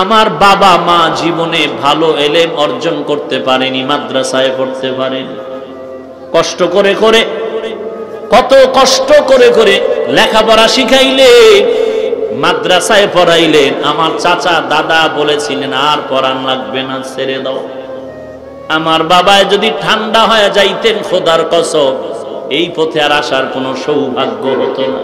আমার বাবা মা জীবনে ভালো এলেম অর্জন করতে পারেনি, মাদ্রাসায় পড়তে পারেনি। কষ্ট করে করে, কত কষ্ট করে করে লেখাপড়া শিখাইলেন, মাদ্রাসায় পড়াইলেন। আমার চাচা দাদা বলেছিলেন আর পড়ান লাগবে না, ছেড়ে দাও। আমার বাবায় যদি ঠান্ডা হয়ে যাইতেন, খোদার কসম এই পথে আর আসার কোনো সৌভাগ্য হতো না।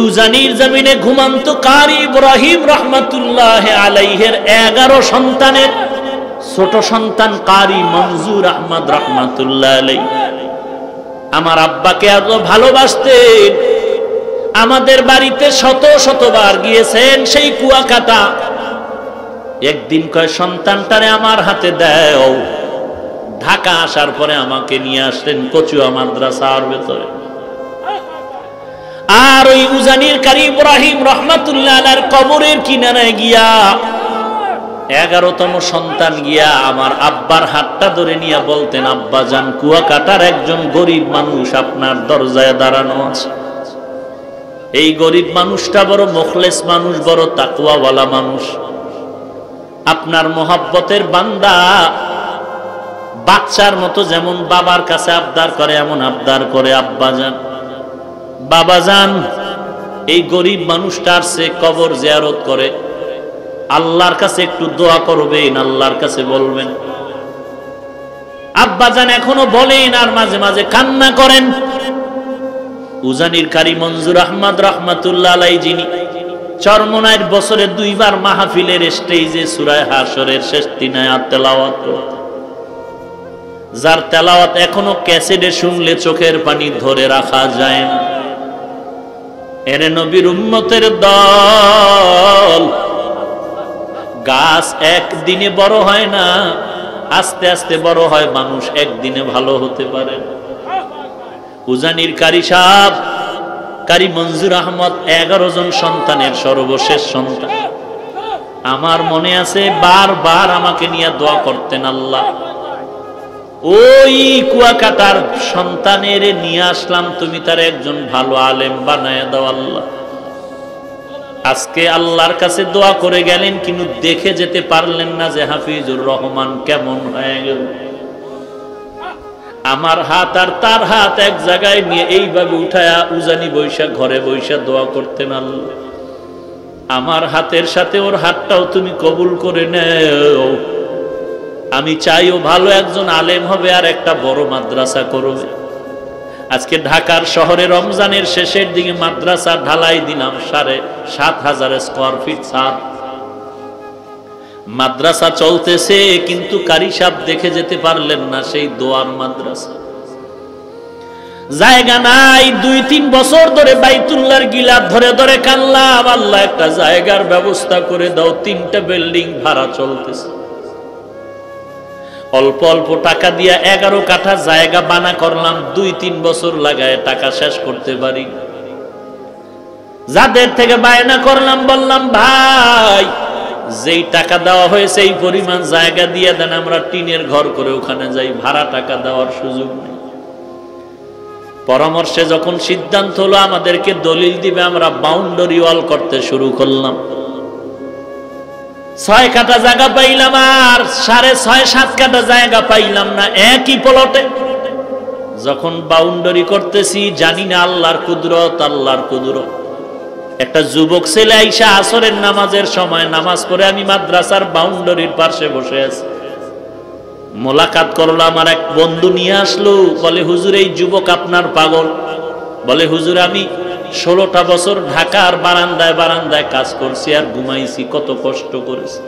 উজানির জমিনে ঘুমান্ত কারি ইব্রাহিম রহমাতুল্লাহ আলাইহির 11 সন্তানের ছোট সন্তান কারি মনজুর আহমদ রহমাতুল্লাহ আলাইহি আমার আব্বাকে এত ভালোবাসতেন। আমাদের বাড়িতে শত শতবার গিয়েছেন সেই কুয়াকাটা। একদিন কয় সন্তানটারে আমার হাতে দাও। ঢাকা আসার পরে আমাকে নিয়ে আসলেন কচুয়া মাদ্রাসার ভেতরে। আর ওই উজানির কারি ইব্রাহিম রহমাতুল্লাহ আলাইহির কবরের কিনারায় গিয়া 11তম সন্তান গিয়া আমার আব্বার হাতটা ধরে নিয়ে বলতেন, আব্বা জান, কুয়াকাটার একজন গরিব মানুষ আপনার দরজায় দাঁড়ানো আছে। এই গরিব মানুষটা বড় মুখলেস মানুষ, বড় তাকওয়াওয়ালা মানুষ, আপনার মোহাব্বতের বান্দা। বাচ্চার মতো যেমন বাবার কাছে আবদার করে এমন আবদার করে, আব্বা জান, বাবা জান, এই গরিব মানুষটার সে কবর জিয়ারত করে, আল্লাহর কাছে একটু দোয়া করবেন, আল্লাহর কাছে বলবেন। আব্বা জান এখনো বলেন আর মাঝে মাঝে কান্না করেন। উজানির কারি মনজুর আহমদ রহমাতুল্লাহ আলাইহি যিনি চরমনাইর বছরে 2 বার মাহফিলের স্টেজে সূরা হাশরের শেষ 3 আয়াত তেলাওয়াত করতেন, যার তেলাওয়াত এখনো ক্যাসেটে শুনলে চোখের পানি ধরে রাখা যায় না। এর নবীর উম্মতের দল। গাছ একদিনে বড় হয় না, আস্তে আস্তে বড় হয়। মানুষ একদিনে ভালো হতে পারে। উজানির কারি সাহেব কারি মনজুর আহমদ 11 জন সন্তানের সর্বশেষ সন্তান। আমার মনে আছে বারবার আমাকে নিয়ে দোয়া করতেন, আল্লাহ ওই কুয়াকাটার সন্তানের নিয়ে আসলাম, তুমি তার একজন ভালো আলেম বানায় দাও আল্লাহ। আজকে আল্লাহর কাছে দোয়া করে গেলেন, কিন্তু দেখে যেতে পারলেন না যে হাফিজুর রহমান কেমন হয়ে গেল। আমার হাত আর তার হাত এক জায়গায় নিয়ে এইভাবে উঠায়া উজানি বৈশা ঘরে বৈশা দোয়া করতেন, আল্লাহ আমার হাতের সাথে ওর হাতটাও তুমি কবুল করে নেও। আমি চাইও ভালো একজন আলেম হবে আর একটা বড় মাদ্রাসা করবে। আজকে ঢাকার শহরে রমজানের শেষের দিকে মাদ্রাসা ঢালাই দিলাম 7,500 স্কয়ার ফিট ছাদ। মাদ্রাসা চলতেছে, কিন্তু কারি সাহেব দেখে যেতে পারলেন না সেই দোয়ার মাদ্রাসা। জায়গা নাই, 2-3 বছর ধরে বাইতুল্লাহর গিলাফ ধরে ধরে কানলাম, আল্লাহ একটা জায়গার ব্যবস্থা করে দাও। 3টা বিল্ডিং ভাড়া চলতেছে। অল্প অল্প টাকা দিয়া 11 কাঠা জায়গা বানা করলাম। 2-3 বছর লাগায় টাকা শেষ করতে পারি। যাদের থেকে বায়না করলাম, বললাম ভাই যেই টাকা দেওয়া হয়েছে এই পরিমাণ জায়গা দিয়ে দেন, আমরা টিনের ঘর করে ওখানে যাই, ভাড়া টাকা দেওয়ার সুযোগ নেই। পরামর্শে যখন সিদ্ধান্ত হলো আমাদেরকে দলিল দিবে, আমরা বাউন্ডারি ওয়াল করতে শুরু করলাম। 6 কাঠা জায়গা পাইলাম আর 6.5-7 কাঠা জায়গা পাইলাম না একই প্লটে। যখন বাউন্ডারি করতেছি, জানি না আল্লাহর কুদরত, আল্লাহর কুদরত। একটা যুবক ছেলে আইসা আসরের নামাজের সময় নামাজ পড়ে, আমি মাদ্রাসার বাউন্ডারির পাশে বসে আছি। মোলাকাত করলাম, আর এক বন্ধু নিয়ে আসলো, বলে হুজুর এই যুবক আপনার পাগল। বলে হুজুর আমি 16টা বছর ঢাকার বারান্দায় বারান্দায় কাজ করছি আর ঘুমাইছি, কত কষ্ট করেছি।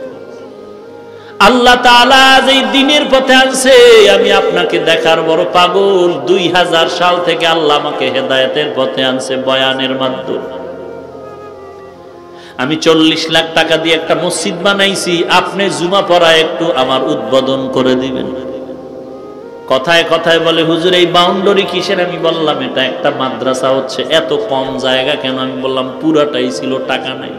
আল্লাহ তাআলা যে দিনের পথে আনছে, আমি আপনাকে দেখার বড় পাগল। 2000 সাল থেকে আল্লাহ আমাকে হেদায়েতের পথে আনছে বয়ানের মাধ্যমে। আমি 40 লাখ টাকা দিয়ে একটা মসজিদ বানাইছি, আপনি জুমা পড়া একটু আমার উদ্বোধন করে দিবেন। কথায় কথায় বলে হুজুর এই বাউন্ডারি কিসের? আমি বললাম এটা একটা মাদ্রাসা হচ্ছে। এত কম জায়গা কেন? আমি বললাম পুরাটাই ছিল, টাকা নাই।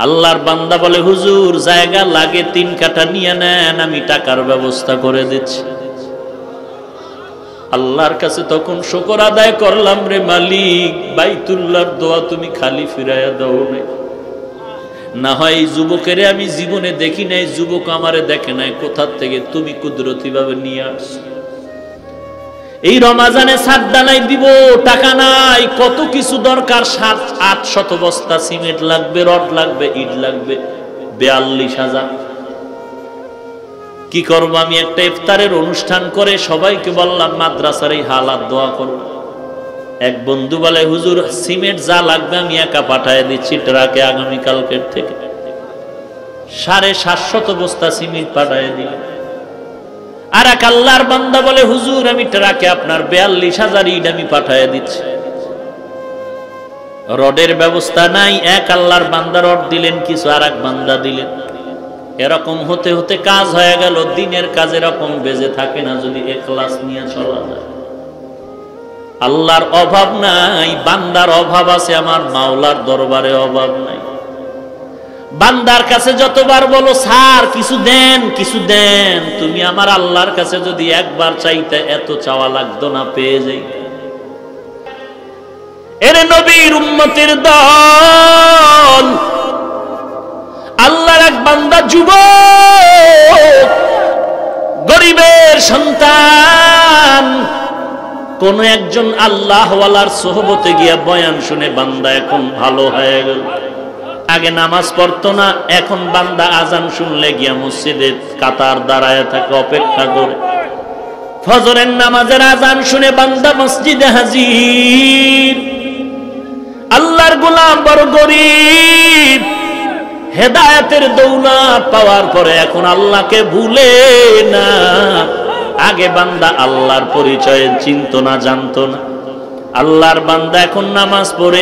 আল্লাহর বান্দা বলে হুজুর জায়গা লাগে 3 কাঠা নিয়ে নেন, আমি টাকার ব্যবস্থা করে দিচ্ছি। আল্লাহর কাছে তখন শুকর আদায় করলাম, রে মালিক বাইতুল্লাহর দোয়া তুমি খালি ফিরাইয়া দাও না। না হয় এই যুবকের আমি জীবনে দেখি নাই, যুবক আমারে দেখে নাই, কোথা থেকে তুমি কুদরতি ভাবে নিয়ে আসছো। এই রমাজানে ছাদ ডালাই দিব, টাকা নাই, কত কিছু দরকার, 700-800 বস্তা সিমেন্ট লাগবে, রড লাগবে, ইট লাগবে, 42,000। কি করবো? আমি একটা ইফতারের অনুষ্ঠান করে সবাইকে বললাম মাদ্রাসার এই হালাত দোয়া করো। এক বন্ধু বলে, হুজুর সিমেন্ট যা লাগবে আমি একা পাঠায় দিচ্ছি ট্রাকে, আগামীকালকের থেকে 750 বস্তা সিমেন্ট পাঠায় দিল। আর এক আল্লাহর বান্দা বলে, হুজুর আমি ট্রাকে আপনার 42,000 ইট আমি পাঠায় দিচ্ছি। রডের ব্যবস্থা নাই, এক আল্লাহর বান্দা রড দিলেন কিছু, আর এক বান্দা দিলেন। এরকম হতে হতে কাজ হয়ে গেল। দিনের কাজ এরকম বেজে থাকে না যদি ইখলাস নিয়ে চলা যায়। আল্লাহর অভাব নাই, বান্দার অভাব আছে, আমার মাওলার দরবারে অভাব নাই। বান্দার কাছে যতবার বলো স্যার কিছু দেন, কিছু দেন, তুমি আমার আল্লাহর কাছে যদি একবার চাইতে এত চাওয়া লাগতো না, পেয়ে যাই। এরে নবীর উম্মতের দল, আল্লাহর এক বান্দা যুবক, গরিবের সন্তান, কোন একজন আল্লাহওয়ালার সোহবতে গিয়া বয়ান শুনে বান্দা এখন ভালো হয়ে গেল। আগে নামাজ পড়তো না, এখন বান্দা আজান শুনলে গিয়া মসজিদে কাতার দাঁড়ায় থাকে, অপেক্ষা করে। ফজরের নামাজের আজান শুনে বান্দা মসজিদে হাজির। আল্লাহর গোলাম বড় গরিব, হেদায়েতের দৌলত পাওয়ার পরে এখন আল্লাহকে ভুলে না। আগে বান্দা আল্লাহর পরিচয় চিনতো না, জানতো না। আল্লাহর বান্দা এখন নামাজ পড়ে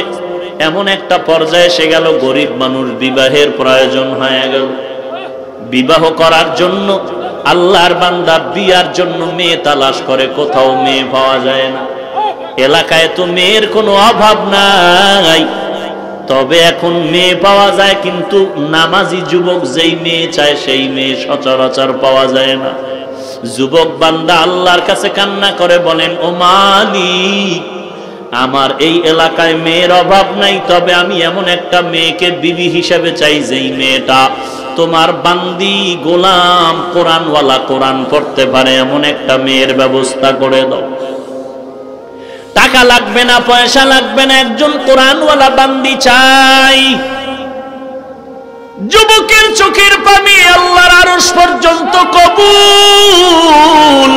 এমন একটা পর্যায়ে এসে গেল, গরিব মানুষ বিবাহের প্রয়োজন হয়ে গেল। বিবাহ করার জন্য আল্লাহর বান্দা বিয়ার জন্য মেয়ে তালাশ করে, কোথাও মেয়ে পাওয়া যায় না। এলাকায় তো মেয়ের কোনো অভাব নাই, তবে এখন মেয়ে পাওয়া যায়, কিন্তু নামাজি যুবক যেই মেয়ে চায় সেই মেয়ে সচরাচর পাওয়া যায় না। যুবক বান্দা আল্লাহর কাছে কান্না করে বলেন, ও মালিক, আমার এই এলাকায় মেয়ের অভাব নাই, তবে আমি এমন একটা মেয়েকে বিবি হিসেবে চাই যেই মেয়েটা তোমার বান্দি গোলাম, কোরআনওয়ালা, কোরআন পড়তে পারে, এমন একটা মেয়ের ব্যবস্থা করে দাও। টাকা লাগবে না, পয়সা লাগবে না, একজন কোরআনওয়ালা বান্দি চাই। যুবকের চোখের পানি আল্লাহর আরশ পর্যন্ত কবুল।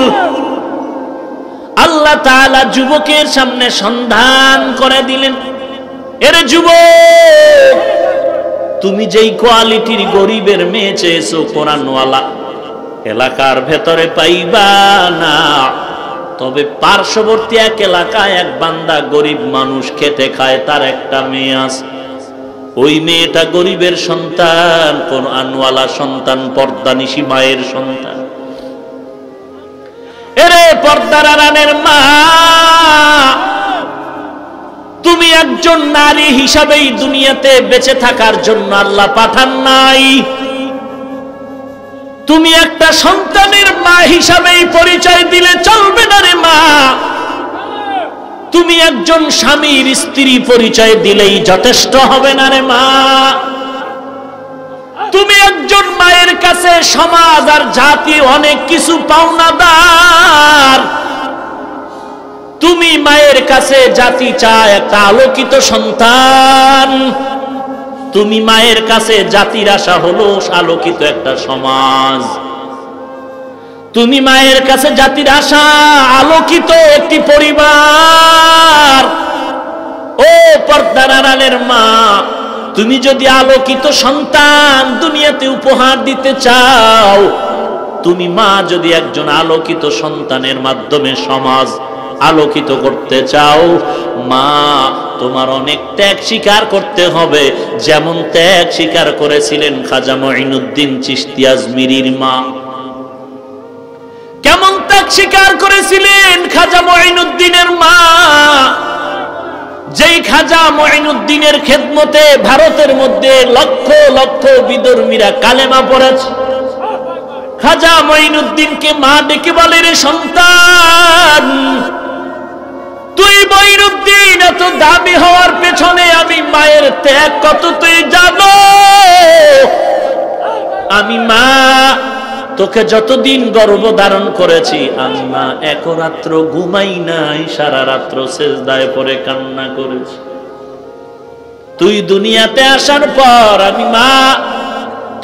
আল্লাহ তাআলা যুবকের সামনে সন্ধান করে দিলেন, এর যুবক, তুমি যেই কোয়ালিটির গরিবের মেয়ে চেয়েছো কোরআনওয়ালা, এলাকার ভেতরে পাইবা না। তবে পার্শ্ববর্তী এক এলাকায় এক বান্দা গরিব মানুষ, খেতে খায়, তার একটা মেয়ে আছে। ওই মেয়েটা গরিবের সন্তান, কোরআনওয়ালা সন্তান, পর্দানিশী মায়ের সন্তান। এরে পর্দার আড়ালের মা, তুমি একজন নারী হিসাবেই দুনিয়াতে বেঁচে থাকার জন্য আল্লাহ পাঠান নাই। তুমি একটা সন্তানের মা হিসাবেই পরিচয় দিলে চলবে না রে মা। তুমি একজন স্বামীর স্ত্রী পরিচয় দিলেই যথেষ্ট হবে না রে মা। তুমি একজন মায়ের কাছে সমাজ আর জাতি অনেক কিছু পাওনাদার। তুমি মায়ের কাছে জাতি চায় একটা আলোকিত সন্তান, তুমি মায়ের কাছে জাতির আশা হলো আলোকিত একটা সমাজ। তুমি মায়ের কাছে জাতির আশা আলোকিত একটি পরিবার। ও পর্দার আড়ালের মা, তুমি যদি আলোকিত সন্তান দুনিয়াতে উপহার দিতে চাও, তুমি মা যদি একজন আলোকিত সন্তানের মাধ্যমে সমাজ আলোকিত করতে চাও, মা তোমার অনেক ত্যাগ স্বীকার করতে হবে। যেমন ত্যাগ স্বীকার করেছিলেন খাজা মঈনুদ্দিন চিশতি আজমিরির মা। কেমন ত্যাগ স্বীকার করেছিলেন খাজা মঈনুদ্দিনের মা? যেই খাজা মঈনুদ্দিনের খেদমতে ভারতের মধ্যে লক্ষ লক্ষ বিধর্মীরা কালেমা পড়েছে। খাজা মঈনুদ্দিনকে মা ডেকে বলে, রে সন্তান, তুই মঈনুদ্দিন এত দামি হওয়ার পেছনে আমি মায়ের ত্যাগ কত তুই জানো? আমি মা তোকে যতদিন গর্ভ ধারণ করেছি আমি মা এক রাত্র ঘুমাই নাই, সারা রাত্র সেজদায় পড়ে কান্না করেছি। তুই দুনিয়াতে আসার পর আমি মা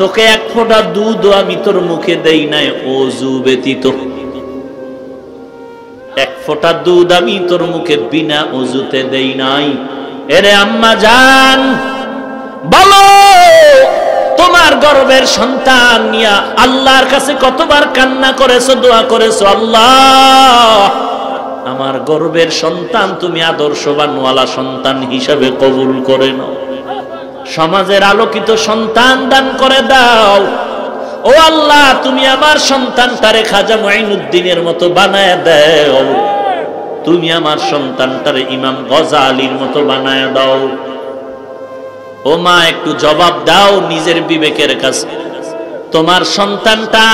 তোকে এক ফোঁটা দুধ আমি তোর মুখে দেই নাই ওযু ব্যতীত, এক ফোঁটা দুধ আমি তোর মুখে বিনা ওযুতে দেই নাই। এরে আম্মা জান বলো, তোমার গর্ভের সন্তান নিয়া আল্লাহর কাছে কতবার কান্না করেছো, দোয়া করেছো, আল্লাহ আমার গর্ভের সন্তান তুমি আদর্শবানওয়ালা সন্তান হিসাবে কবুল করে নাও, সমাজের আলোকিত সন্তান দান করে দাও। ও আল্লাহ তুমি আমার সন্তানটারে খাজা মুঈনুদ্দিনের মতো বানায় দাও, তুমি আমার সন্তানটারে ইমাম গজালির মতো বানায় দাও। ও মা একটু জবাব দাও নিজের বিবেকের কাছে, তোমার সন্তানটা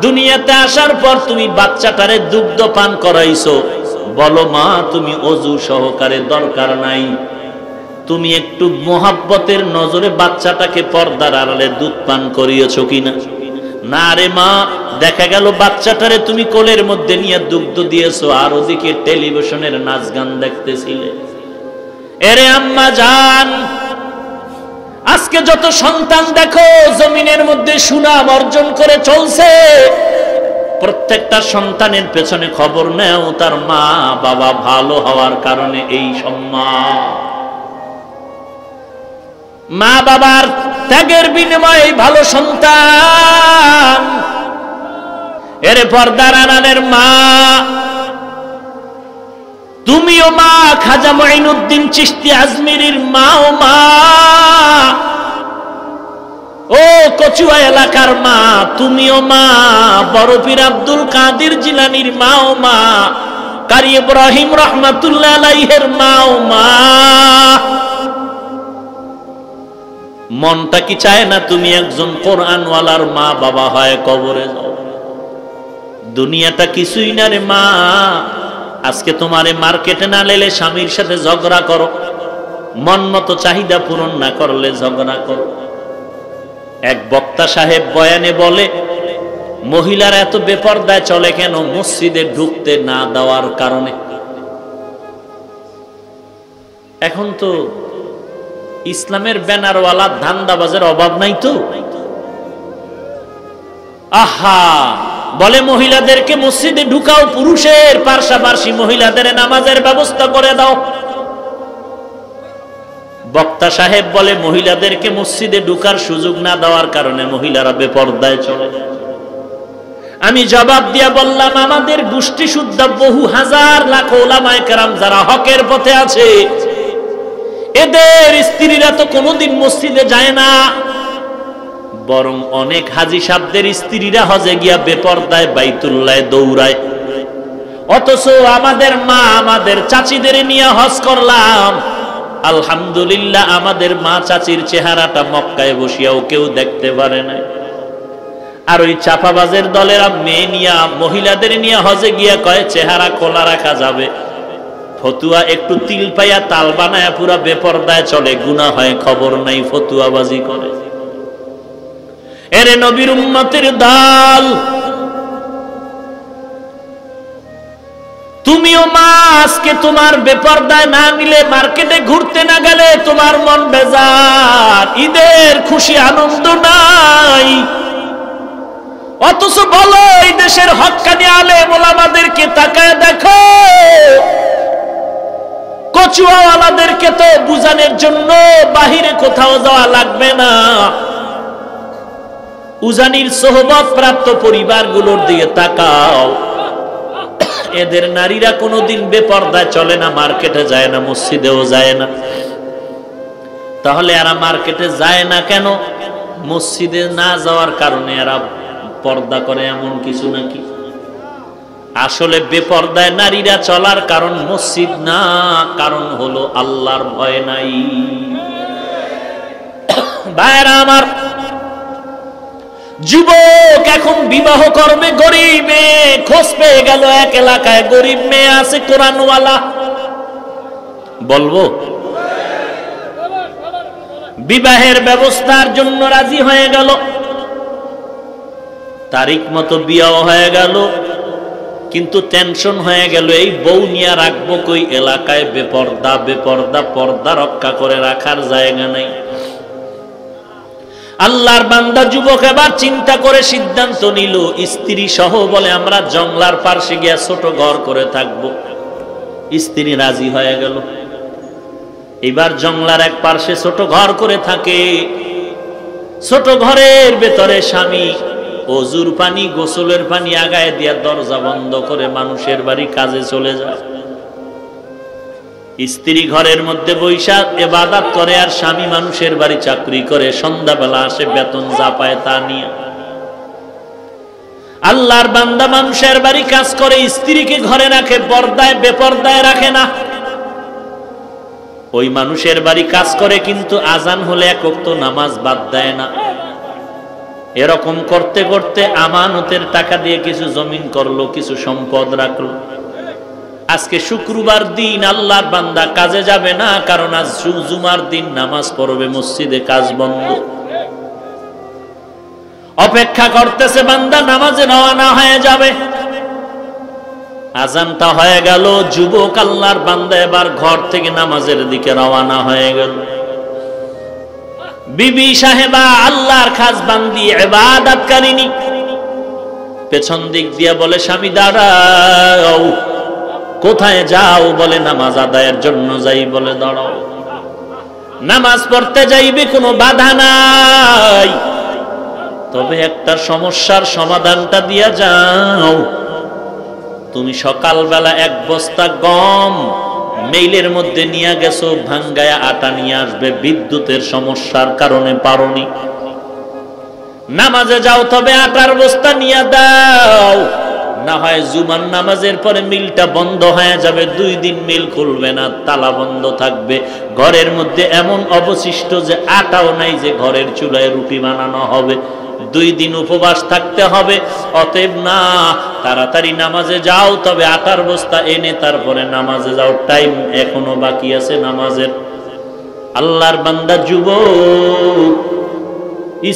দুনিয়াতে আসার পর তুমি বাচ্চাটারে দুগ্ধ পান করাইছো, বলো মা তুমি ওযু সহকারে দরকার নাই, তুমি একটু মোহাব্বতের নজরে বাচ্চাটাকে পর্দার আড়ালে দুধ পান করিয়েছো কিনা? না রে মা, দেখা গেল বাচ্চাটারে তুমি কোলের মধ্যে নিয়ে দুগ্ধ দিয়েছো আর ওদিকে টেলিভিশনের নাচ গান দেখতেছিলে। এরে আম্মা জান, আজকে যত সন্তান দেখো জমিনের মধ্যে সুনাম অর্জন করে চলছে, প্রত্যেকটা সন্তানের পেছনে খবর নেও তার মা বাবা ভালো হওয়ার কারণে এই সম্মান। মা বাবার ত্যাগের বিনিময়ে ভালো সন্তান। এরে পর্দার আড়ালের মা, তুমিও মা খাজা মুঈনুদ্দিন চিশতি আজমিরির মা, ও মা ও কচুয়া এলাকার মা, তুমিও মা বড় পীর আব্দুল কাদের জিলানীর মা, ও মা কারি ইব্রাহিম রহমাতুল্লাহ আলাইহির মা, ও মা মনটা কি চায় না তুমি একজন কোরআনওয়ালার মা বাবা হয় কবরে যাও? দুনিয়াটা কিছুই না রে মা, আজকে তোমারে মার্কেটে না লেলে স্বামীর সাথে ঝগড়া করো, মন মতো চাহিদা পূরণ না করলে ঝগড়া করো। এক বক্তা সাহেব বয়ানে বলে, মহিলারা এত বেপরদায় চলে কেন? মসজিদে ঢুকতে না দেওয়ার কারণে। এখন তো ইসলামের ব্যানারওয়ালা ধান্দাবাজের অভাব নাই তো। আহা বলে মহিলাদেরকে মসজিদে ঢুকাও, পুরুষের পাশাপাশি মহিলাদের নামাজের ব্যবস্থা করে দাও। বক্তা সাহেব বলে মহিলাদেরকে মসজিদে ঢুকার সুযোগ না দেওয়ার কারণে মহিলারা বেপরদায় চলে। আমি জবাব দিয়া বললাম, আমাদের গোষ্ঠী শুদ্ধ বহু হাজার লাখ ওলামায়ে কেরাম যারা হকের পথে আছে, এদের স্ত্রীরা তো কোনোদিন মসজিদে যায় না, বরং অনেক হাজী সাহেবদের স্ত্রীরা হজে গিয়া বেপরদায় বাইতুল্লাহে দৌড়ায়। অথচ আমাদের মা আমাদের চাচিদের নিয়ে হজ করলাম, আলহামদুলিল্লাহ আমাদের মা চাচির চেহারাটা মক্কায় বসিয়াও কেউ দেখতে পারে না। আর ওই চাপাবাজের দলেরা মেয়ে নিয়া মহিলাদের নিয়ে হজে গিয়া কয় চেহারা খোলা রাখা যাবে, ফতুয়া একটু তিল পাইয়া তাল বানায়া পুরা বেপরদায় চলে, গুনাহ হয় খবর নাই, ফতুয়াবাজি করে। এরে নবীর উম্মতের দল, তুমিও মা আজকে তোমার বেপরদায় না নিলে, মার্কেটে ঘুরতে না গেলে তোমার মন বেজার, ঈদের খুশি আনন্দ নাই। অথচ বলো এই দেশের হক্কানি আলেম ওলামাদেরকে তাকায় দেখো, কচুয়াওয়ালাদেরকে তো বুঝানোর জন্য বাহিরে কোথাও যাওয়া লাগবে না, উজানির সোহবত প্রাপ্ত পরিবারগুলোর দিকে তাকাও, এদের নারীরা কোনোদিন বেপরদায় চলে না, মার্কেটে যায় না, মসজিদেও যায় না। তাহলে এরা মার্কেটে যায় না কেন? মসজিদে না যাওয়ার কারণে এরা পর্দা করে এমন কিছু নাকি? আসলে বেপরদায় নারীরা চলার কারণ মসজিদ না, কারণ হলো আল্লাহর ভয় নাই। ভাইরা আমার, যুবক এখন বিবাহ করবে গরিব মেয়ে, খোঁজ পেয়ে গেল এক এলাকায় গরিব মেয়ে আছে কোরআনওয়ালা, বলবো বিবাহের ব্যবস্থার জন্য রাজি হয়ে গেল। তারিখ মতো বিয়াও হয়ে গেল, কিন্তু টেনশন হয়ে গেল এই বউ নিয়ে রাখবো কই, এলাকায় বেপর্দা বেপর্দা, পর্দা রক্ষা করে রাখার জায়গা নাই। আল্লাহর বান্দা যুবক এবার চিন্তা করে সিদ্ধান্ত নিল, স্ত্রী সহ বলে আমরা জংলার পার্শ্বে গিয়া ছোট ঘর করে থাকবো। স্ত্রী রাজি হয়ে গেল। এবার জংলার এক পার্শ্বে ছোট ঘর করে থাকে। ছোট ঘরের ভেতরে স্বামী অজুর পানি গোসলের পানি আগায় দিয়া দরজা বন্ধ করে মানুষের বাড়ি কাজে চলে যায়। স্ত্রী ঘরের মধ্যে বৈশা ইবাদত করে, আর স্বামী মানুষের বাড়ি চাকরি করে, সন্ধ্যাবেলা আসে বেতন যা পায় তা নিয়ে। আল্লাহর বান্দা মানুষের বাড়ি কাজ করে, স্ত্রীকে ঘরে রাখে, পর্দায় বেপর্দায় রাখে না। ওই মানুষের বাড়ি কাজ করে, কিন্তু আজান হলে এক ওয়াক্ত নামাজ বাদ দেয় না। এরকম করতে করতে আমানতের টাকা দিয়ে কিছু জমিন করলো, কিছু সম্পদ রাখলো। আজকে শুক্রবার দিন আল্লাহর বান্দা কাজে যাবে না, কারণ আজ জুমার দিন নামাজ পড়বে, মসজিদে কাজ বন্ধ। অপেক্ষা করতেছে বান্দা নামাজে রওনা হয়ে যাবে। আজানটা হয়ে গেল, যুবক আল্লাহর বান্দা এবার ঘর থেকে নামাজের দিকে রওনা হয়ে গেল। বিবি সাহেবা আল্লাহর খাস বান্দি ইবাদতকারিনী পেছন দিক দিয়ে বলে, স্বামী দাঁড়াও। কোথায় যাও? বলে নামাজ আদায়ের জন্য যাই। বলে দাঁড়াও, নামাজ পড়তে যাইবে, কোনো বাধা নাই, তবে একটা সমস্যার সমাধানটা দিয়া যাও। তুমি সকালবেলা এক বস্তা গম মেইলের মধ্যে নিয়ে গেছো, ভাঙ্গায়া আটা নিয়ে আসবে, বিদ্যুতের সমস্যার কারণে পারোনি। নামাজে যাও, তবে আটার বস্তা নিয়ে দাও, না হয় জুমার নামাজের পরে মিলটা বন্ধ হয়ে যাবে, 2 দিন মিল খুলবে না, তালা বন্ধ থাকবে। ঘরের মধ্যে এমন অবশিষ্ট যে আটাও নাই যে ঘরের চুলায় রুটি বানানো হবে, 2 দিন উপবাস থাকতে হবে। অতএব না, তাড়াতাড়ি নামাজে যাও, তবে আটার বস্তা এনে তারপরে নামাজে যাও, টাইম এখনো বাকি আছে নামাজের। আল্লাহর বান্দা যুবক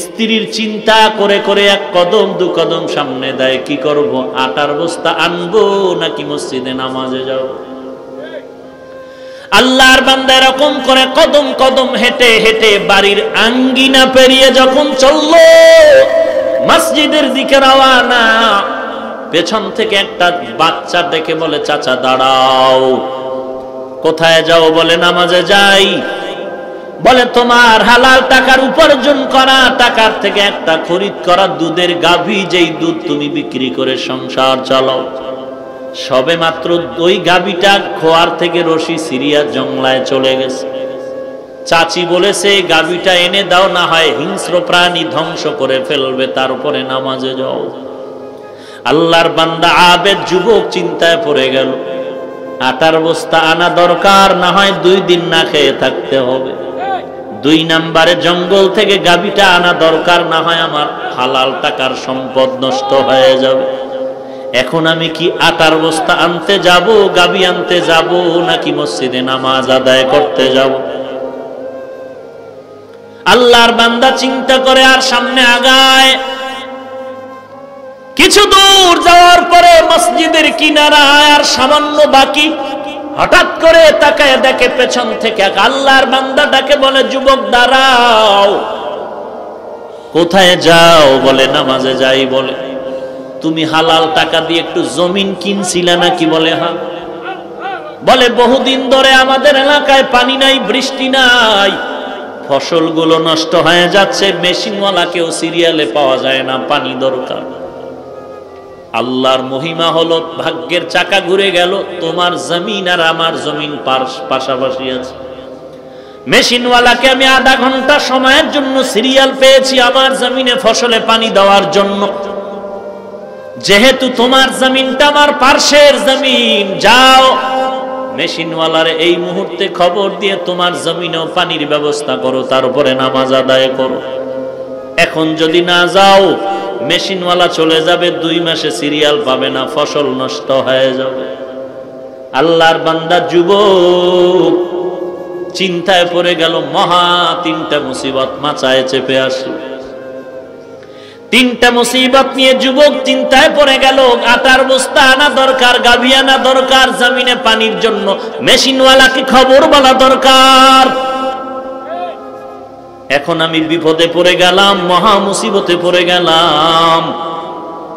স্ত্রীর চিন্তা করে করে এক কদম 2 কদম সামনে দেয়। কি করব? আটার বস্তা আনবো নাকি মসজিদে নামাজে যাব? আল্লাহর বান্দা এরকম করে কদম কদম হেঁটে হেঁটে বাড়ির আঙ্গিনা পেরিয়ে যখন চললো মসজিদের দিকে রওনা, পেছন থেকে একটা বাচ্চা ডেকে বলে, চাচা দাঁড়াও। কোথায় যাও? বলে নামাজে যাই। বলে তোমার হালাল টাকার উপার্জন করা টাকার থেকে একটা খরিদ করা দুধের গাভী, যেই দুধ তুমি বিক্রি করে সংসার চালাও, সবে মাত্র ওই গাভীটা খোয়ার থেকে রশি সিরিয়া জংলায় চলে গেছে। চাচি বলেছে গাভীটা এনে দাও, না হয় হিংস্র প্রাণী ধ্বংস করে ফেলবে, তারপরে নামাজে যাও। আল্লাহর বান্দা আবেদ যুবক চিন্তায় পড়ে গেল, আটার বস্তা আনা দরকার, না হয় 2 দিন না খেয়ে থাকতে হবে। 2 নম্বরে জঙ্গল থেকে গাভীটা আনা দরকার, না হয় আমার হালাল টাকার সম্পদ নষ্ট হয়ে যাবে। এখন আমি কি আটার বস্তা আনতে যাব, গাভী আনতে যাব, নাকি মসজিদে নামাজ আদায় করতে যাব? আল্লাহর বান্দা চিন্তা করে আর সামনে আগায়। কিছু দূর যাওয়ার পরে মসজিদের কিনারায় আর সামান্য বাকি, হঠাৎ করে তাকায় দেখে পেছন থেকে আল্লাহর বান্দা ডাকে, বলে যুবক দাঁড়াও। কোথায় যাও? বলে নামাজে যাই। বলে তুমি হালাল টাকা দিয়ে একটু জমিন কিনছিলে নাকি? বলে হ্যাঁ। বলে বহুদিন ধরে আমাদের এলাকায় পানি নাই, বৃষ্টি নাই, ফসলগুলো নষ্ট হয়ে যাচ্ছে, মেশিনওয়ালাকেও সিরিয়ালে পাওয়া যায় না, পানি দরকার। আল্লাহর মহিমা হলো ভাগ্যের চাকা ঘুরে গেল, তোমার জমিন আর আমার জমিন পাশাপাশি আছে। মেশিনওয়ালাকে আমি আধা ঘন্টা সময়ের জন্য সিরিয়াল পেয়েছি আমার জমিনে ফসলে পানি দেওয়ার জন্য। যেহেতু তোমার জমিনটা আমার পার্শ্বের জমিন, যাও মেশিনওয়ালার এই মুহূর্তে খবর দিয়ে তোমার জমিনেও পানির ব্যবস্থা করো, তারপরে নামাজ আদায় করো। এখন যদি না যাও মেশিনওয়ালা চলে যাবে, 2 মাসে সিরিয়াল পাবে না, ফসল নষ্ট হয়ে যাবে। আল্লাহর বান্দা যুবক চিন্তায় পড়ে গেল, মহা 3টা মুসিবত মাথায় চেপে আসলো। তিনটা মুসিবত নিয়ে যুবক চিন্তায় পড়ে গেল। আটার বস্তা আনা দরকার, গাভী আনা দরকার, জমিনে পানির জন্য মেশিনওয়ালাকে খবর বলা দরকার। এখন আমি বিপদে পড়ে গেলাম, মহা মুসিবতে পড়ে গেলাম।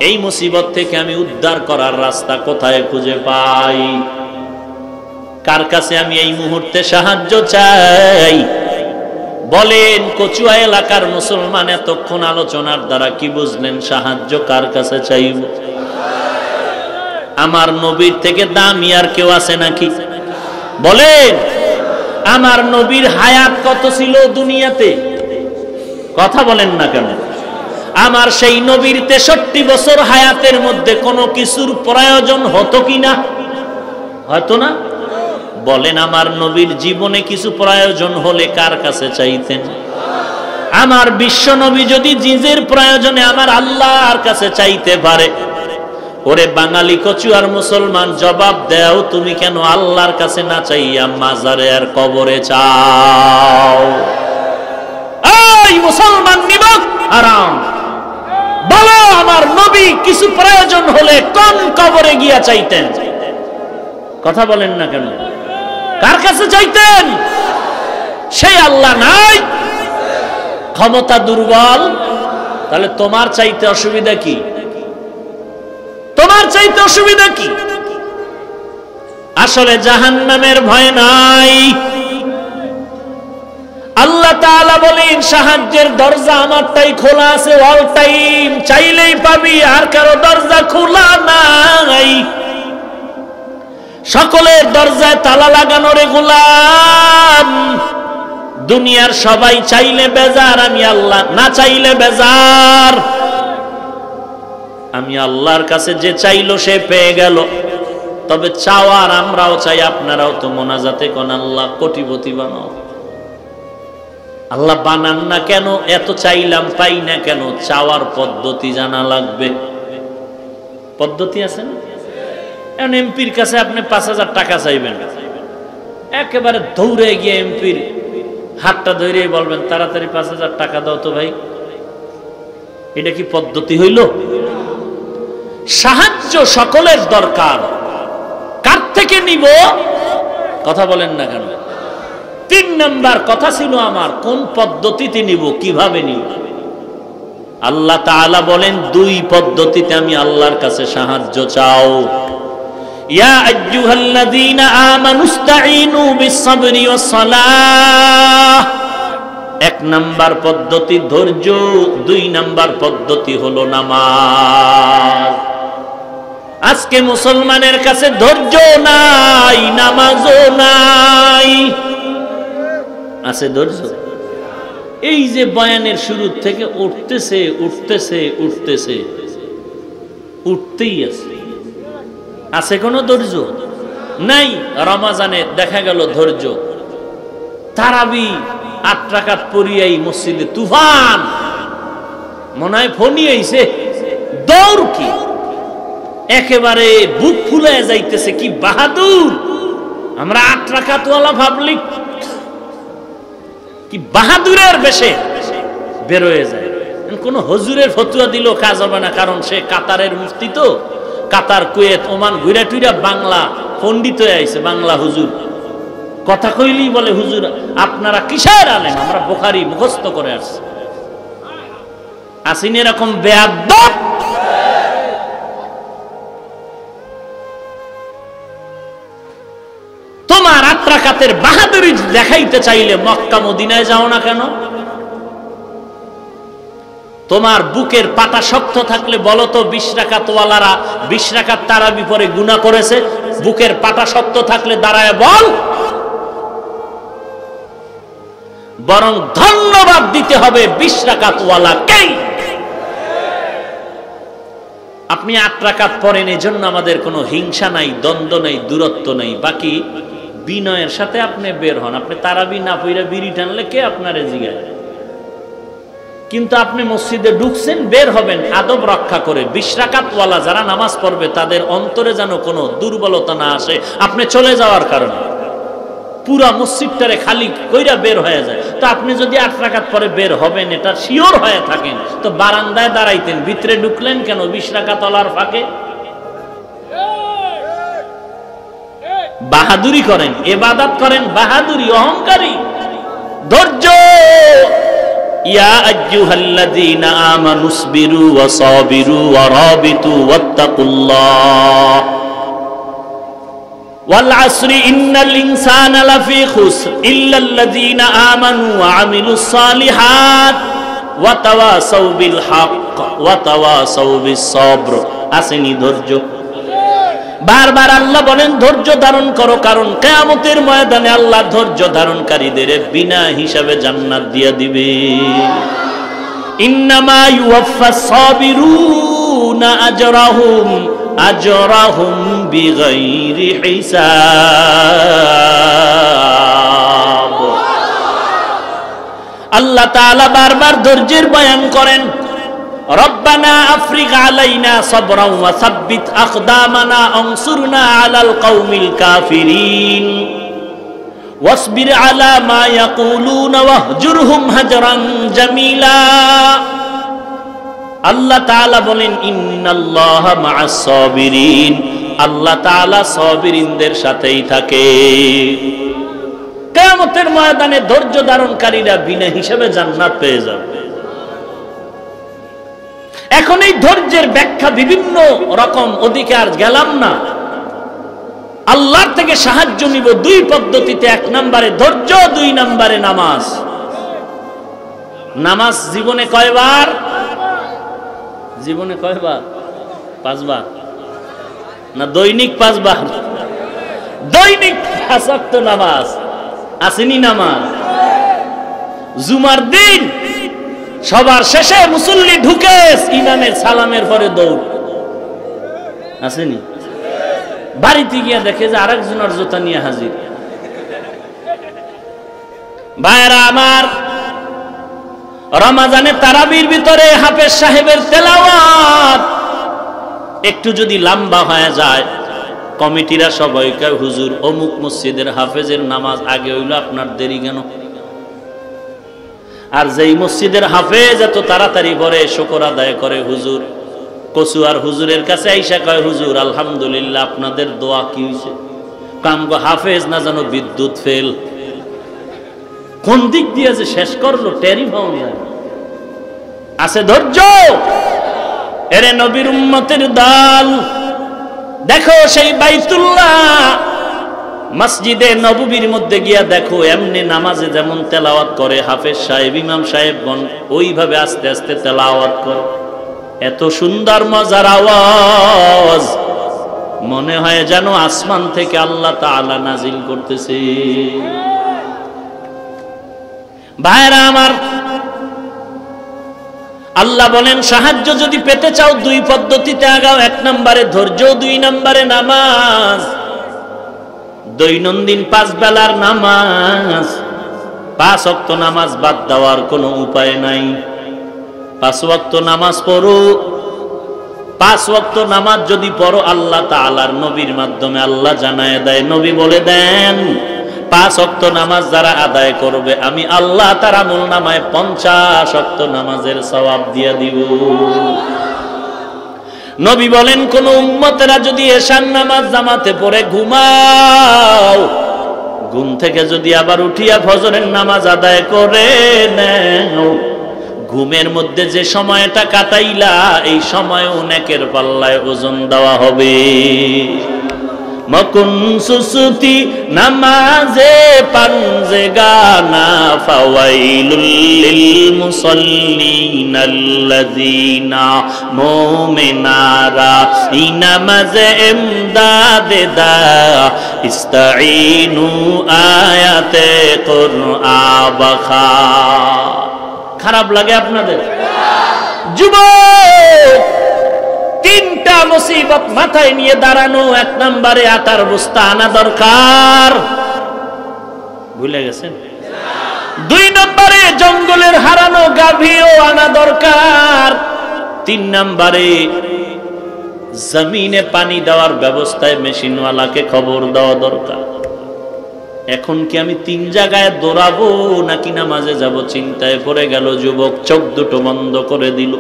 এই মুসিবত থেকে আমি উদ্ধার করার রাস্তা কোথায় খুঁজে পাই? কার কাছে আমি এই মুহূর্তে সাহায্য চাই? বলেন, কচুয়া এলাকার মুসলমান এতক্ষণ আলোচনার দ্বারা কি বুঝলেন? সাহায্য কার কাছে চাইব? আমার নবীর থেকে দামি আর কেউ আছে নাকি? বলেন, আমার নবীর হায়াত কত ছিল দুনিয়াতে? কথা বলেন না কেন? আমার সেই নবীর 63 বছর হায়াতের মধ্যে কোনো কিছুর প্রয়োজন হতো কিনা? হয়তো না। বলেন, আমার নবীর জীবনে কিছু প্রয়োজন হলে কার কাছে চাইতেন? আমার বিশ্ব নবী যদি জিজের প্রয়োজনে আমার আল্লাহর কাছে চাইতে পারে, ওরে বাঙালি কচুয়ার মুসলমান, জবাব দাও, তুমি কেন আল্লাহর কাছে না চাইয়া মাজারে আর কবরে চাও? এই মুসলমান নিবক হারাম, বলো, আমার নবী কিছু প্রয়োজন হলে কোন কবরে গিয়া চাইতেন? কথা বলেন না কেন? কার কাছে চাইতেন? সেই আল্লাহ নাই? ক্ষমতা দুর্বল? তাহলে তোমার চাইতে অসুবিধা কি? তোমার চাইতে অসুবিধা কি? আসলে জাহান্নামের ভয় নাই। আল্লাহ তাআলা বলেন, সাহায্যের দরজা আমারটাই খোলা আছে অল টাইম, চাইলেই পাবি, আর কারো দরজা খোলা নাই। সকলের দরজায় তালা লাগানো রে গোলাম। দুনিয়ার সবাই চাইলে বেজার, আমি আল্লাহ না চাইলে বেজার। আমি আল্লাহর কাছে যে চাইলো সে পেয়ে গেল। তবে চাওয়ার আমরাও চাই, আপনারাও তো মোনাজাতে কোন আল্লাহ কোটিপতি বানাও। আল্লাহ বানান না কেন? এত চাইলাম পাই না কেন? চাওয়ার পদ্ধতি জানা লাগবে। পদ্ধতি আছে না? এখন এমপির কাছে আপনি 5000 টাকা চাইবেন, একেবারে দৌড়ে গিয়ে এমপির হাতটা ধরে বলবেন, তাড়াতাড়ি 5000 টাকা দাও তো ভাই। এটা কি পদ্ধতি হইল? সাহায্য সকলের দরকার, কার থেকে নিব? কথা বলেন না কেন? 3 নাম্বার কথা ছিল আমার, কোন পদ্ধতিতে নিব, কিভাবে নিব? আল্লাহ তাআলা বলেন, 2 পদ্ধতিতে আমি আল্লাহর কাছে সাহায্য চাও। ইয়া আইয়ুহাল্লাযীনা আমানুস্তাঈনু বিস-সাবরি ওয়াস-সালাহ। 1 নাম্বার পদ্ধতি ধৈর্য, 2 নাম্বার পদ্ধতি হলো নামাজ। আজকে মুসলমানের কাছে ধৈর্য নাই, নামাজও নাই। আছে ধৈর্য? এই যে বয়ানের শুরু থেকে উঠতেছে উঠতেছে উঠতেছে, উঠতেই আছে। আছে কোনো ধৈর্য নাই। রমাজানে দেখা গেল ধৈর্য। তারাবি 8 রাকাত পড়িয়াই মসজিদে তুফান, মনে হয় ফোনই আইছে, দৌড় কি একেবারে বুক ফুলে যাইতেছে, কি বাহাদুর আমরা 8 রাকাত ওয়ালা পাবলিক, কি বাহাদুরের বেশে বের হয়ে যায়। কোন হুজুরের ফতুয়া দিল কাজ হবে না, কারণ সে কাতারের মুফতি, তো কাতার, কুয়েত, ওমান ঘুরে টুইরা বাংলা পণ্ডিত হয়ে আইছে, বাংলা হুজুর। কথা কইলি বলে, হুজুর আপনারা কিসের আলেম? আমরা বুখারী মুখস্থ করে আসছি। আসিন এরকম বেয়াদব। তোমার 8 রাকাতের বাহাদুরি দেখাইতে চাইলে মক্কা মদিনায় যাও না কেন? তোমার বুকের পাটা শক্ত থাকলে বলো তো, 20 রাকাত ওয়ালারা 20 রাকাত তারাবি পরে গুনাহ করেছে? বুকের পাটা শক্ত থাকলে দাঁড়ায় বল। বরং ধন্যবাদ দিতে হবে 20 রাকাত ওয়ালাকে। আপনি 8 রাকাত পড়েন, এজন্য আমাদের কোনো হিংসা নাই, দ্বন্দ্ব নাই, দূরত্ব নাই। বাকি বিনয়ের সাথে আপনি বের হন। আপনি তারাবি না পইরা বিড়ি টানলে কে আপনারে জিগায়? কিন্তু আপনি মসজিদে ঢুকছেন, বের হবেন আদব রক্ষা করে। 20 রাকাত ওয়ালা যারা নামাজ পড়বে তাদের অন্তরে যেন কোনো দুর্বলতা না আসে আপনি চলে যাওয়ার কারণে। পুরা মসজিদটারে খালি কইরা বের হয়ে যায়। তো আপনি যদি 8 রাকাত পরে বের হবেন এটা শিওর হয়ে থাকেন, তো বারান্দায় দাঁড়াইতেন, ভিতরে ঢুকলেন কেন 20 রাকাত ওলার ফাঁকে? বাহাদুরি করেন, ইবাদত করেন, বাহাদুরি, অহংকারী, ধৈর্য। ইয়া আইয়ুহাল্লাযীনা আমানুসবিরু ওয়া সাবিরু ওয়া রাবিতু ওয়াত্তাকুল্লাহ ওয়াল আসরি ইন্নাল ইনসানা লাফী খুসর ইল্লাল্লাযীনা আমানু ওয়া আমিলুস সালিহাত ওয়া তাওয়াসাউ বিল হক ওয়া তাওয়াসাউ বিস সবর। আসেনি ধৈর্য? বারবার আল্লাহ বলেন ধৈর্য ধারণ করো, কারণ কিয়ামতের ময়দানে আল্লাহ ধৈর্য ধারণকারীদের বিনা হিসাবে জান্নাত দিয়ে দিবে। ইন্নামা ইউওয়াফাস সাবিরুনা আজরাহুম বিগাইরি হিসাব। আল্লাহ তাআলা বারবার ধৈর্যের বয়ান করেন। রব্বানা আফরিগ আলাইনা সাবরান ওয়া সাব্বিত আকদামানা আনসুরনা আলাল কওমিল কাফিরিন ওয়াসবির আলা মা ইয়াকুলুনা ওয়াহজুরহুম হাজরান জামিলা। আল্লাহ তাআলা বলেন ইন্নাল্লাহা মাআস সাবিরিন, আল্লাহ তাআলা সাবিরিনদের সাথেই থাকে। কিয়ামতের ময়দানে ধৈর্য ধারণকারীরা বিনা হিসাবে জান্নাত পেয়ে যাবে। এখন এই ধৈর্যের ব্যাখ্যা বিভিন্ন রকম, অধিকার গেলাম না। আল্লাহর থেকে সাহায্য নিব 2 পদ্ধতিতে। 1 নম্বরে ধৈর্য, 2 নম্বরে নামাজ। নামাজ জীবনে কয়বার? জীবনে কয়বার? 5 বার না দৈনিক 5 বার? দৈনিক 5 ওয়াক্ত নামাজ। আসেনি নামাজ? জুমার দিন সবার শেষে মুসল্লি ঢুকে ইমামের সালামের পরে দৌড়। আসেনি? বাড়িতে গিয়া দেখে যে আরেকজনের জুতা নিয়ে হাজির। ভাইরা আমার, রমাজানে তারাবির ভিতরে হাফেজ সাহেবের তেলাওয়াত একটু যদি লম্বা হয়ে যায়, কমিটিরা সবাই কয় হুজুর অমুক মসজিদের হাফেজের নামাজ আগে হইল, আপনার দেরি কেন? আর যেই মসজিদের হাফেজ এত তাড়াতাড়ি পড়ে শুকর আদায় করে হুজুর, কচুয়ার হুজুরের কাছে আইসা কয় হুজুর আলহামদুলিল্লাহ আপনাদের দোয়া কি হইছে? কামগো হাফেজ না জানো বিদ্যুৎ ফেল, কোন দিক দিয়ে যে শেষ করলো টেরি পাও না। আছে ধৈর্য? এরে নবীর উম্মতের দল, দেখো সেই বাইতুল্লাহ মসজিদে নববীর মধ্যে গিয়া দেখো, এমনি নামাজে যেমন তেলাওয়াত করে হাফেজ সাহেব, ইমাম সাহেবগণ ওইভাবে আস্তে আস্তে তেলাওয়াত করে। এত সুন্দর মজার আওয়াজ, মনে হয় যেন আসমান থেকে আল্লাহ তাআলা নাজিল করতেছে। ভাইরা আমার, আল্লাহ বলেন সাহায্য যদি পেতে চাও 2 পদ্ধতিতে আগাও। 1 নম্বরে ধৈর্য, 2 নম্বরে নামাজ। দৈনন্দিন 5 বেলার নামাজ, 5 ওয়াক্ত নামাজ বাদ দেওয়ার কোনো উপায় নাই। 5 ওয়াক্ত নামাজ পড়ো। 5 ওয়াক্ত নামাজ যদি পড়ো, আল্লাহ তাআলার নবীর মাধ্যমে আল্লাহ জানায় দেয়, নবী বলে দেন 5 ওয়াক্ত নামাজ যারা আদায় করবে আমি আল্লাহ তার আমলনামায় 50 ওয়াক্ত নামাজের সওয়াব দিয়ে দিব। নবী বলেন কোন উম্মতেরা যদি এশার নামাজ জামাতে পড়ে ঘুমাও, ঘুম থেকে যদি আবার উঠিয়া ফজরের নামাজ আদায় করে নাও, ঘুমের মধ্যে যে সময়টা কাটাইলা এই সময়ও নেকের পাল্লায় ওজন দেওয়া হবে। মকুন সুসুতি নামাজে পাঞ্জে গানা ফাওয়াইলুল লিল মুসাল্লিন আল্লাযিনা মুমিনারা ইনামাজে ইমদাদে দা ইস্তাঈনু আয়াতে কুরআবাখা। খারাপ লাগে আপনাদের? যুবক, 3টা মুসিবত মাথায় নিয়ে দাঁড়ানো। 1 নম্বরে আটার বস্তা আনা দরকার, ভুলে গেছেন? 2 নম্বরে জঙ্গলের হারানো গাভীও আনা দরকার। 3 নম্বরে জমিনে পানি দেওয়ার ব্যবস্থায় মেশিনওয়ালাকে খবর দেওয়া দরকার। এখন কি আমি 3 জায়গায় দৌড়াবো নাকি নামাজে যাব? চিন্তায় পড়ে গেল যুবক, চোখ দুটো বন্ধ করে দিল,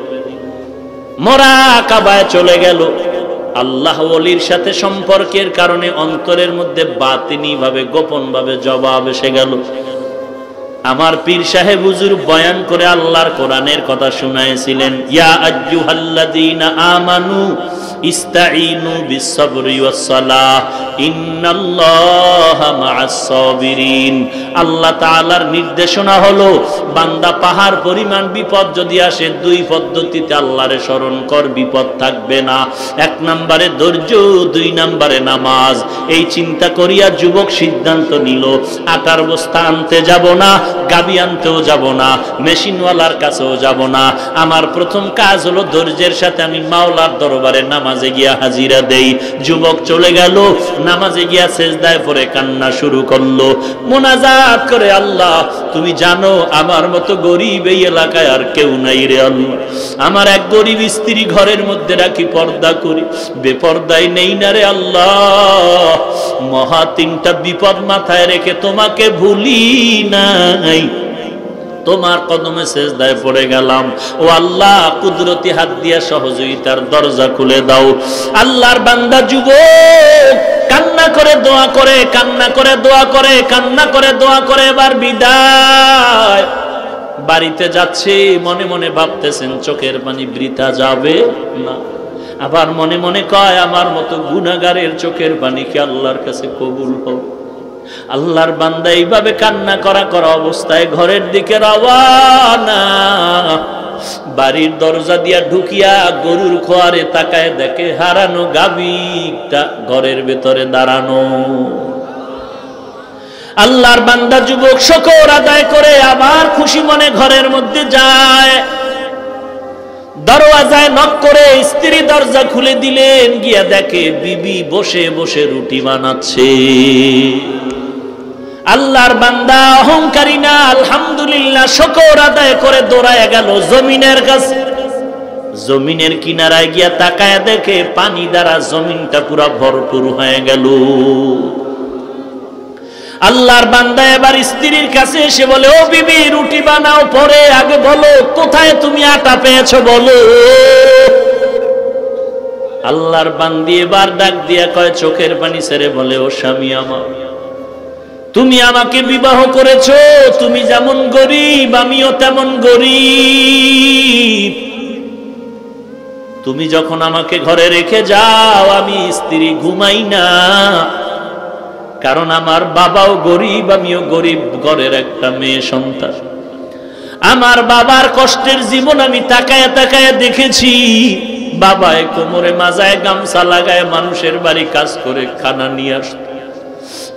মুরাকাবায় চলে গেল। আল্লাহ ওলির সাথে সম্পর্কের কারণে অন্তরের মধ্যে বাতিনি ভাবে, গোপন ভাবে জবাব এসে গেল। আমার পীর সাহেব হুজুর বয়ান করে আল্লাহর কোরআনের কথা শুনাইছিলেন, ইয়া আইয়ুহাল্লাযীনা আমানু ইস্তাঈনু বিস-সাবরি ওয়াস-সালাহ ইন্নাল্লাহা মা'আস-সাবিরিন। আল্লাহ তাআলার নির্দেশনা হলো, বান্দা পাহাড় পরিমাণ বিপদ যদি আসে, 2 পদ্ধতিতে আল্লাহরে স্মরণ কর, বিপদ থাকবে না। 1 নম্বরে ধৈর্য, 2 নম্বরে নামাজ। এই চিন্তা করিয়া যুবক সিদ্ধান্ত নিল, আটার বস্তা আনতে যাব না, গাবি আনতেও যাব না, মেশিনওয়ালার কাছেও যাব না। আমার প্রথম কাজ হলো ধৈর্যের সাথে আমি মাওলার দরবারে নামাজে গিয়া হাজিরা দেই। যুবক চলে গেল, নামাজে গিয়া সেজদায় পড়ে কান্না শুরু করলো, মোনাজাত করে, আল্লাহ তুমি জানো আমার মতো গরিব এই এলাকায় আর কেউ নাই রে আল্লাহ। আমার এক গরিব স্ত্রী ঘরের মধ্যে রাখি, পর্দা করি, বেপর্দায় নেই না রে আল্লাহ। মহা 3টা বিপদ মাথায় রেখে তোমাকে ভুলি নাই, তোমার কদমে সেজদায় পড়ে গেলাম। ও আল্লাহ, কুদরতি হাত দিয়া সহযোগিতার দরজা খুলে দাও। আল্লাহর বান্দা যুবক কান্না করে দোয়া করে, কান্না করে দোয়া করে, কান্না করে দোয়া করে, এবার বিদায়। বাড়িতে যাচ্ছে, মনে মনে ভাবতেছেন চোখের পানি বৃথা যাবে না। আবার মনে মনে কয়, আমার মতো গুনাহগারের চোখের পানি কি আল্লাহর কাছে কবুল হবে? আল্লাহর বান্দা এইভাবে কান্না করা অবস্থায় ঘরের দিকে রওয়ানা। বাড়ির দরজা দিয়া ঢুকিয়া গরুর খোয়ারে তাকায়, দেখে হারানো গাভীটা ঘরের ভেতরে দাঁড়ানো। আল্লাহর বান্দা যুবক শুকর আদায় করে আবার খুশি মনে ঘরের মধ্যে যায়। দরওয়াজায় নক করে স্ত্রী দরজা খুলে দিলেন, গিয়া দেখে বিবি বসে বসে রুটি বানাচ্ছে। আল্লাহর বান্দা অহংকারী না, আলহামদুলিল্লাহ শুকর আদায় করে দৌড়ায় গেল জমিনের কাছে। জমিনের কিনারায় গিয়া তাকায় দেখে পানি দ্বারা জমিনটা পুরা ভরপুর হয়ে গেল। আল্লাহর বান্দা এবার স্ত্রীর কাছে এসে বলে, ও বিবি রুটি বানাও, পরে আগে বলো কোথায় তুমি আটা পেয়েছো বলো। আল্লাহর বান্দি এবার ডাক দিয়া কয়, চোখের পানি ছেড়ে বলে, ও স্বামী আমার, তুমি আমাকে বিবাহ করেছো, তুমি যেমন গরিব আমিও তেমন গরিব। তুমি যখন আমাকে ঘরে রেখে যাও, আমি স্ত্রী ঘুমাই না, কারণ আমার বাবাও গরিব, আমিও গরিব ঘরের একটা মেয়ে সন্তান। আমার বাবার কষ্টের জীবন আমি তাকায় তাকায় দেখেছি। বাবায় কোমরে মাজায় গামছা লাগায় মানুষের বাড়ি কাজ করে খানা নিয়ে আসত।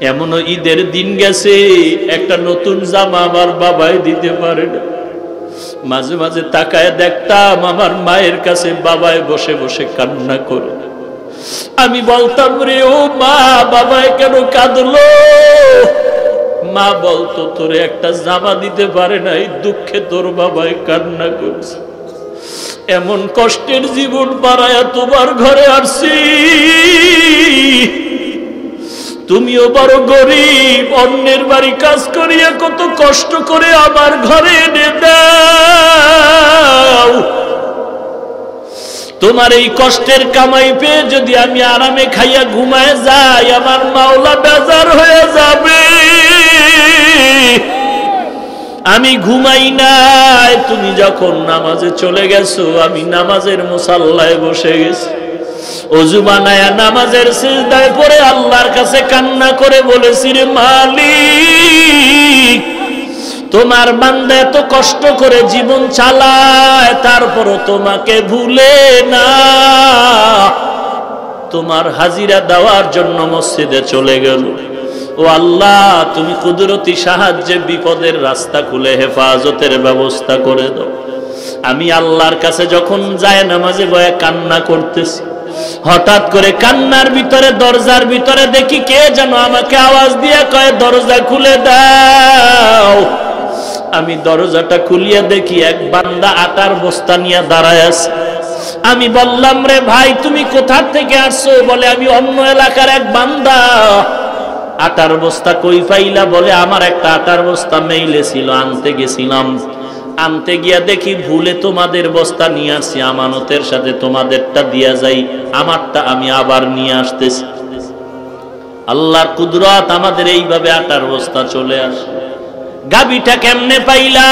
এমনও ঈদের দিন গেছে, একটা নতুন জামা আমার বাবাই দিতে পারে না। মাঝে মাঝে তাকায় দেখতাম আমার মায়ের কাছে বাবায় বসে বসে কান্না করে। আমি বলতাম, রে ও মা, বাবায় কেন কাঁদলো? মা বলতো, তোরে একটা জামা দিতে পারে নাই, দুঃখে তোর বাবায় কান্না করছে। এমন কষ্টের জীবন পারায়া তোমার ঘরে আসছি। তুমিও বড় গরিব, অন্যের বাড়ি কাজ করিয়া কত কষ্ট করে আমার ঘরে এনে দাও। তোমার এই কষ্টের কামাই পেয়ে যদি আমি আরামে খাইয়া ঘুমায় যাই, আমার মাওলা বেজার হয়ে যাবে। আমি ঘুমাই নাই, তুমি যখন নামাজে চলে গেছো, আমি নামাজের মুসাল্লায় বসে গেছি। ওযু বানায়া নামাজের সিজদায় পড়ে আল্লাহর কাছে কান্না করে বলেছি, রে মালিক, তোমার বান্দা এত কষ্ট করে জীবন চালায়, তারপরও তোমাকে ভুলে না। তোমার হাজিরা দেওয়ার জন্য মসজিদে চলে গেল। ও আল্লাহ, তুমি কুদরতি সাহায্যে বিপদের রাস্তা খুলে হেফাজতের ব্যবস্থা করে দাও। আমি আল্লাহর কাছে যখন যায় নামাজে বয়ে কান্না করতেছি, হঠাৎ করে কান্নার ভিতরে দরজার ভিতরে দেখি কে যেন আমাকে আওয়াজ দিয়ে কয়, দরজা খুলে দাও। আমি দরজাটা খুলিয়া দেখি এক বান্দা আটার বস্তা নিয়ে দাঁড়ায় আছে। আমি বললাম, রে ভাই, তুমি কোথা থেকে আসছো? বলে, আমি অন্য এলাকার এক বান্দা, আটার বস্তা কই পাইলা? বলে আমার একটা আটার বস্তা মেইলে ছিল, আনতে গেছিলাম, আনতে গিয়া দেখি ভুলে তোমাদের বস্তা নিয়ে আসছি, আমানতের সাথে তোমাদেরটা দিয়া যাই, আমারটা আমি আবার নিয়ে আসতেছি। আল্লাহর কুদরত, আমাদের এইভাবে আটার বস্তা চলে আসে। গাবিটা কেমনে পাইলা?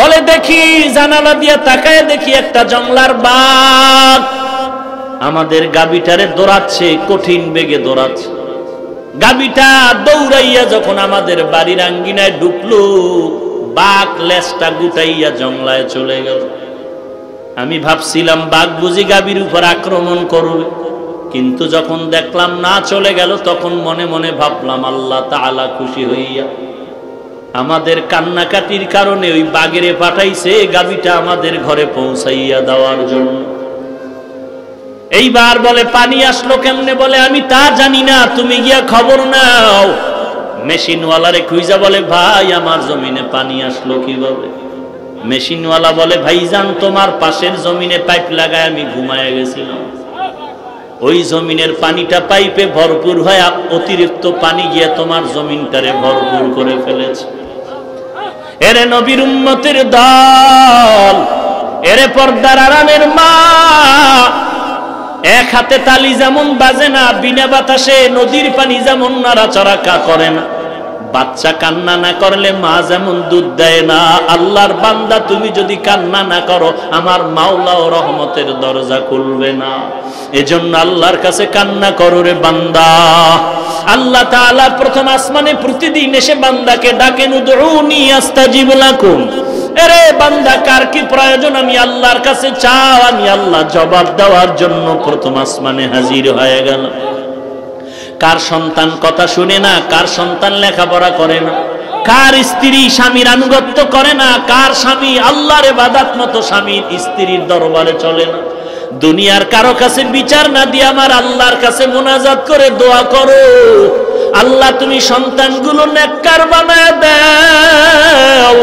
বলে দেখি জানালা দিয়া তাকায় দেখি একটা জংলার বাঘ আমাদের গাবিটারে দৌড়াচ্ছে, কঠিন বেগে দৌড়াচ্ছে। গাবিটা দৌড়াইয়া যখন আমাদের বাড়ির আঙ্গিনায় ঢুকলো, বাঘ লেজটা গুটাইয়া জংলায় চলে গেল। আমি ভাবছিলাম বাঘ বুঝি গাবির উপর আক্রমণ করবে, কিন্তু যখন দেখলাম না চলে গেল, তখন মনে মনে ভাবলাম আল্লাহ তাআলা খুশি হইয়া আমাদের কান্নাকাটির কারণে ওই বাঘেরে পাঠাইছে গাবিটা আমাদের ঘরে পৌঁছাইয়া দেওয়ার জন্য। এইবার বলে পানি আসলো কেমনে? বলে আমি তা জানি না, তুমি গিয়া খবর নাও। মেশিনওয়ালারে খুঁজা বলে ভাই আমার জমিনে পানি আসলো কিভাবে? মেশিনওয়ালা বলে ভাইজান তোমার পাশের জমিনে পাইপ লাগায় আমি ঘুমায় গেছিলাম, ওই জমিনের পানিটা পাইপে ভরপুর হয়, অতিরিক্ত পানি গিয়ে তোমার জমিনটারে ভরপুর করে ফেলেছে। এরে নবীর উম্মতের দল, এরে পর্দার আরামের মা, এক হাতে তালি যেমন বাজে না, বিনা বাতাসে নদীর পানি যেমন নাড়াচাড়া করে না, বাচ্চা কান্না না করলে মা যেমন দুধ দেয় না, আল্লাহর বান্দা তুমি যদি কান্না না করো আমার মাওলাও রহমতের দরজা খুলবে না। এজন্য আল্লাহর কাছে কান্না করো রে বান্দা। আল্লাহ তাআলা প্রথম আসমানে প্রতিদিন এসে বান্দাকে ডাকেন, উদউনি আস্তাজিব লাকুম। এরে বান্দা কার কি প্রয়োজন আমি আল্লাহর কাছে চাও, আমি আল্লাহ জবাব দেওয়ার জন্য প্রথম আসমানে হাজির হয়ে গেল। কার সন্তান কথা শুনে না, কার সন্তান লেখাপড়া করে না, কার স্ত্রী স্বামীর আনুগত্য করে না, কার স্বামী আল্লাহর ইবাদত মতো স্বামীর স্ত্রীর দরবারে চলে না, দুনিয়ার কারো কাছে বিচার না দিয়ে আমার আল্লাহর কাছে মুনাজাত করে দোয়া করো, আল্লাহ তুমি সন্তানগুলো নেককার বানায় দাও।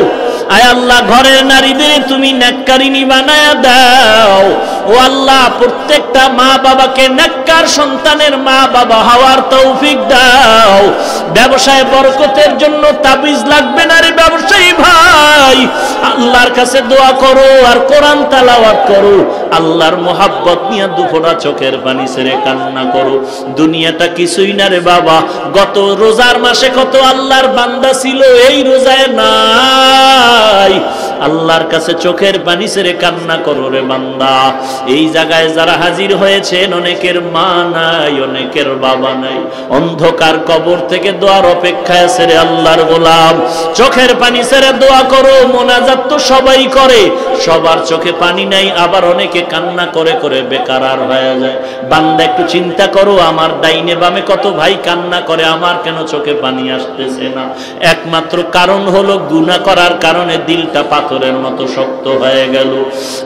আয় আল্লাহ ঘরের নারীদের তুমি নেককারিনী বানায় দাও। ও আল্লাহ প্রত্যেকটা মা বাবাকে নেককার সন্তানের মা বাবা হওয়ার তৌফিক দাও। ব্যবসায় বরকতের জন্য তাবিজ লাগবে না রে ব্যবসায়ী ভাই, আল্লাহর কাছে দোয়া করো আর কোরআন তেলাওয়াত করো, আল্লাহর মোহাব্বত নিয়ে দুফোঁটা চোখের পানি ছেড়ে কান্না করো। দুনিয়াটা কিছুই না রে বাবা। গত রোজার মাসে কত আল্লাহর বান্দা ছিল এই রোজায় নাই, আল্লাহর কাছে চোখের পানি ছেড়ে কান্না করো রে বান্দা। এই জায়গায় যারা হাজির হয়েছেন অনেকের মা নাই, অনেকের বাবা নাই, অন্ধকার কবর থেকে দোয়ার অপেক্ষায় আছে রে আল্লাহর গোলাম। চোখের পানি ছেড়ে দোয়া করো। মোনাজাত তো সবাই করে, সবার চোখে পানি নাই, আবার অনেকে কান্না করে করে বেকার হয়ে যায়। বান্দা একটু চিন্তা করো, আমার ডাইনে বামে কত ভাই কান্না করে, আমার কেন চোখে পানি আসতেছে না? একমাত্র কারণ হলো গুনাহ করার কারণে দিলটা পাথরের মতো শক্ত হয়ে গেল।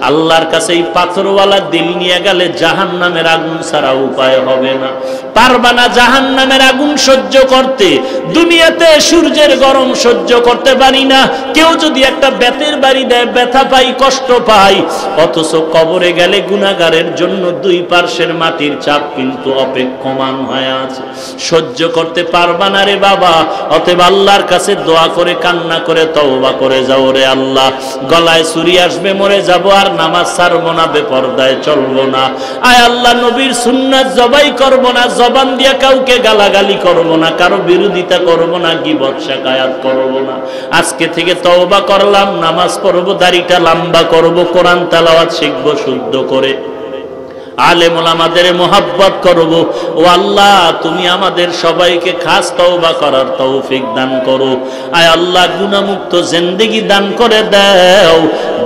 আল্লাহর কাছে এই পাথরওয়ালা দিল নিয়ে গেলে জাহান্নামের আগুন ছাড়া উপায় হবে না। পারবা না জাহান্নামের আগুন সহ্য করতে। দুনিয়াতে সূর্যের গরম সহ্য করতে পারি না, কেউ যদি একটা বেতের বাড়ি দেয় ব্যথা পাই, কষ্ট পাই, অথচ কবরে গেলে গুনাহগারের জন্য দুই পার্শ্বের মাটির চাপ কিন্তু অপেক্ষমান হয়ে আছে। সহ্য করতে পারবা না রে বাবা। অতএব আল্লাহর কাছে দোয়া করে কান্না করে তওবা করে যাও রে আল্লাহ। গলায় ছুরি আসবে মরে যাব, আর নামাজ ছাড়বো না, বেপরদায় চলবো না। আয় আল্লাহ নবীর সুন্নাত জবাই করবো না, জবান দিয়া কাউকে গালাগালি করবো না, কারো বিরোধিতা করবো না, গীবত শিকায়াত করবো না। আজকে থেকে তওবা করলাম, নামাজ পড়বো, দাড়িটা লম্বা করবো, কোরআন তেলাওয়াত শিখবো শুদ্ধ করে, আলেম ওলামাদের মোহাব্বত করব। ও আল্লাহ তুমি আমাদের সবাইকে খাস তওবা করার তৌফিক দান করো। আয় আল্লাহ গুনাহমুক্ত জিন্দেগি দান করে দাও,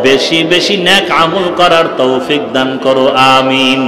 বেশি বেশি নেক আমল করার তৌফিক দান করো। আমিন।